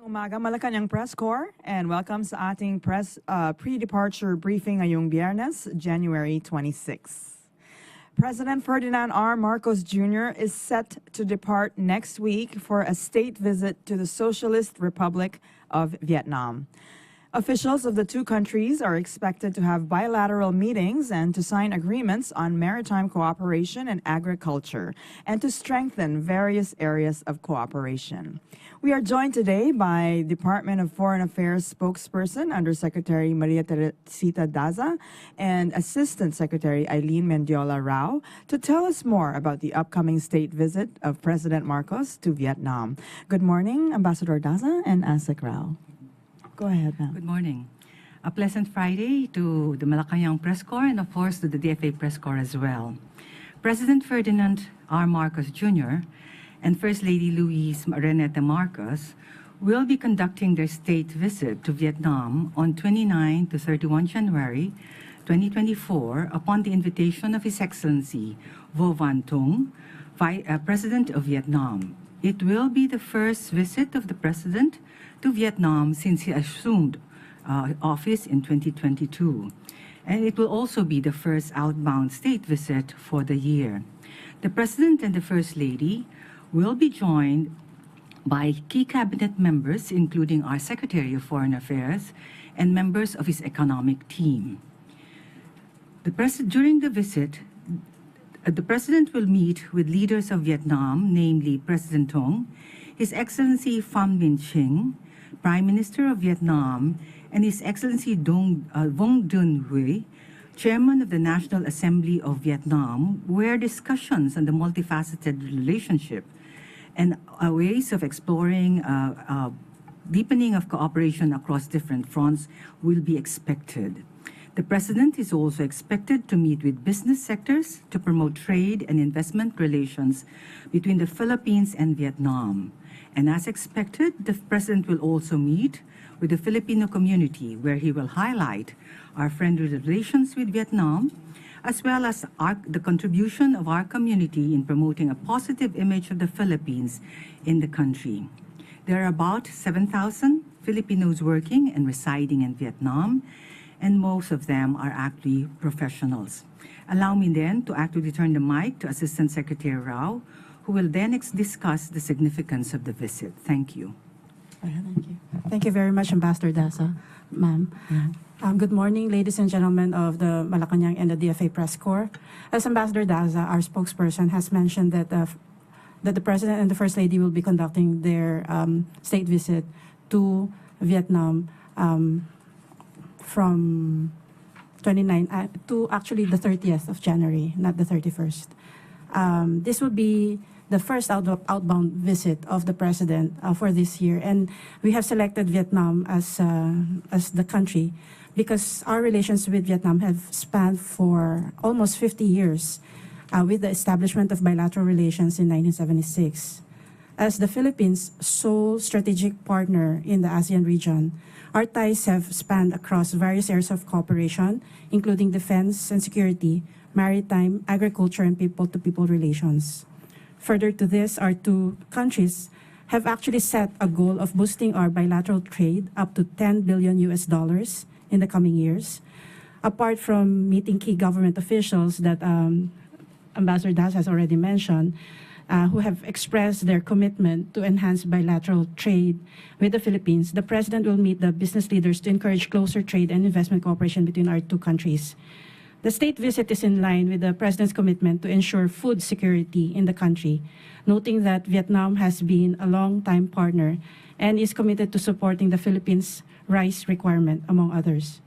Umaga, Malacanang Press Corps, and welcome sa ating pre-departure briefing ngayong Biyernes, January 26. President Ferdinand R. Marcos Jr. is set to depart next week for a state visit to the Socialist Republic of Vietnam. Officials of the two countries are expected to have bilateral meetings and to sign agreements on maritime cooperation and agriculture, and to strengthen various areas of cooperation. We are joined today by Department of Foreign Affairs spokesperson, Undersecretary Maria Teresita Daza, and Assistant Secretary Aileen Mendiola-Rau to tell us more about the upcoming state visit of President Marcos to Vietnam. Good morning, Ambassador Daza and ASEC Rau. Go ahead, ma'am. Good morning. A pleasant Friday to the Malacanang Press Corps and, of course, to the DFA Press Corps as well. President Ferdinand R. Marcos Jr. and First Lady Louise Reneta Marcos will be conducting their state visit to Vietnam on 29 to 31 January 2024 upon the invitation of His Excellency Vo Van Tung, President of Vietnam. It will be the first visit of the President to Vietnam since he assumed office in 2022. And it will also be the first outbound state visit for the year. The President and the First Lady will be joined by key cabinet members, including our Secretary of Foreign Affairs and members of his economic team. During the visit, the President will meet with leaders of Vietnam, namely President Tung, His Excellency Pham Minh Chinh, Prime Minister of Vietnam, and His Excellency Vuong Dinh Huy, Chairman of the National Assembly of Vietnam, where discussions on the multifaceted relationship and ways of exploring deepening of cooperation across different fronts will be expected. The President is also expected to meet with business sectors to promote trade and investment relations between the Philippines and Vietnam. And as expected, the President will also meet with the Filipino community, where he will highlight our friendly relations with Vietnam, as well as the contribution of our community in promoting a positive image of the Philippines in the country. There are about 7,000 Filipinos working and residing in Vietnam, and most of them are actually professionals. Allow me then to actually turn the mic to Assistant Secretary Rau, who will then discuss the significance of the visit. Thank you. Thank you. Thank you very much, Ambassador Daza, ma'am. Good morning, ladies and gentlemen of the Malacanang and the DFA Press Corps. As Ambassador Daza, our spokesperson, has mentioned that the President and the First Lady will be conducting their state visit to Vietnam from 29 to actually the 30th of January, not the 31st. This will be the first outbound visit of the President for this year, and we have selected Vietnam as the country because our relations with Vietnam have spanned for almost 50 years with the establishment of bilateral relations in 1976. As the Philippines' sole strategic partner in the ASEAN region, our ties have spanned across various areas of cooperation, including defense and security, maritime, agriculture, and people-to-people relations. Further to this, our two countries have actually set a goal of boosting our bilateral trade up to $10 billion in the coming years. Apart from meeting key government officials that Ambassador Das has already mentioned, who have expressed their commitment to enhance bilateral trade with the Philippines, the President will meet the business leaders to encourage closer trade and investment cooperation between our two countries. The state visit is in line with the President's commitment to ensure food security in the country, noting that Vietnam has been a long-time partner and is committed to supporting the Philippines' rice requirement, among others.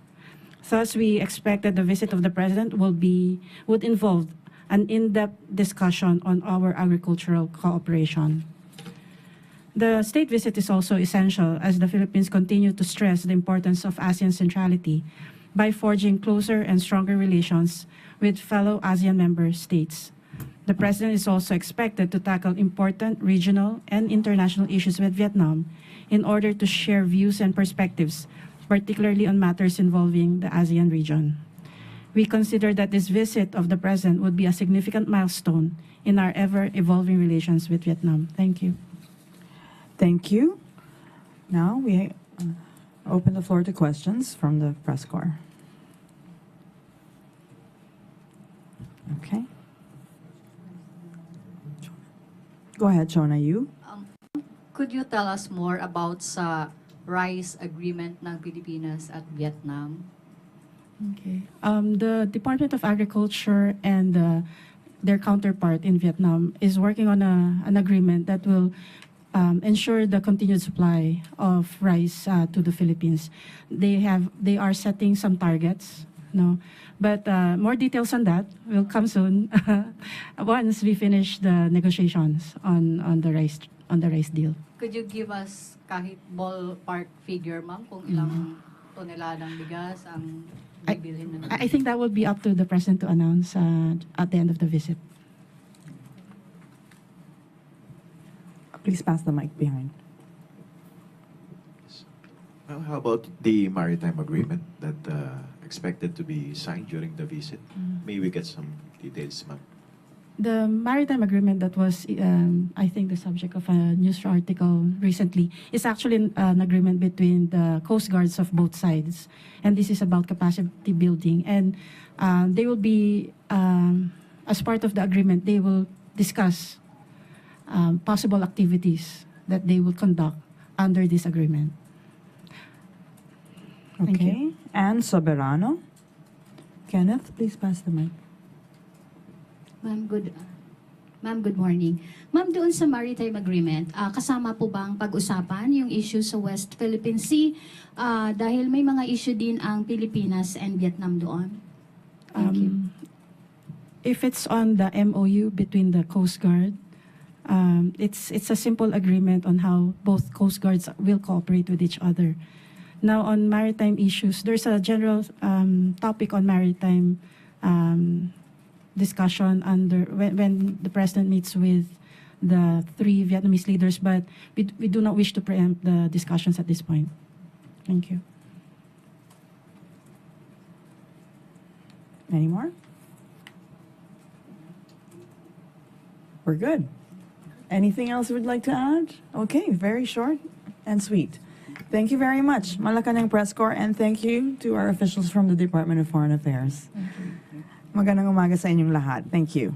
Thus, we expect that the visit of the President would involve an in-depth discussion on our agricultural cooperation. The state visit is also essential as the Philippines continue to stress the importance of ASEAN centrality by forging closer and stronger relations with fellow ASEAN member states. The President is also expected to tackle important regional and international issues with Vietnam in order to share views and perspectives, particularly on matters involving the ASEAN region. We consider that this visit of the President would be a significant milestone in our ever-evolving relations with Vietnam. Thank you. Thank you. Now we open the floor to questions from the press corps. Okay. Go ahead, Chona, you. Could you tell us more about sa rice agreement ng Pilipinas at Vietnam? Okay. The Department of Agriculture and their counterpart in Vietnam is working on an agreement that will ensure the continued supply of rice to the Philippines. They are setting some targets, no, but more details on that will come soon once we finish the negotiations on the rice deal. Could you give us kahit ballpark figure, ma'am, kung ilang toneladang bigas ang bibilhin na? I think that will be up to the president to announce at the end of the visit. Please pass the mic behind. How about the maritime agreement that expected to be signed during the visit? May we get some details, ma'am? The maritime agreement that was, I think, the subject of a news article recently is actually an agreement between the coast guards of both sides, and this is about capacity building. And they will be, as part of the agreement, they will discuss possible activities that they will conduct under this agreement. Thank Okay. you. And Soberano. Kenneth, please pass the mic. Ma'am, good morning. Ma'am, doon sa maritime agreement, kasama po bang pag-usapan yung issue sa West Philippine Sea? Dahil may mga issue din ang Pilipinas and Vietnam doon. Thank you. If it's on the MOU between the Coast Guard, it's a simple agreement on how both Coast Guards will cooperate with each other. Now, on maritime issues, there's a general topic on maritime discussion when the president meets with the 3 Vietnamese leaders, but we do not wish to preempt the discussions at this point. Thank you. Any more? We're good. Anything else you would like to add? Okay, very short and sweet. Thank you very much, Malacanang Press Corps, and thank you to our officials from the Department of Foreign Affairs. Magandang umaga sa inyong lahat. Thank you.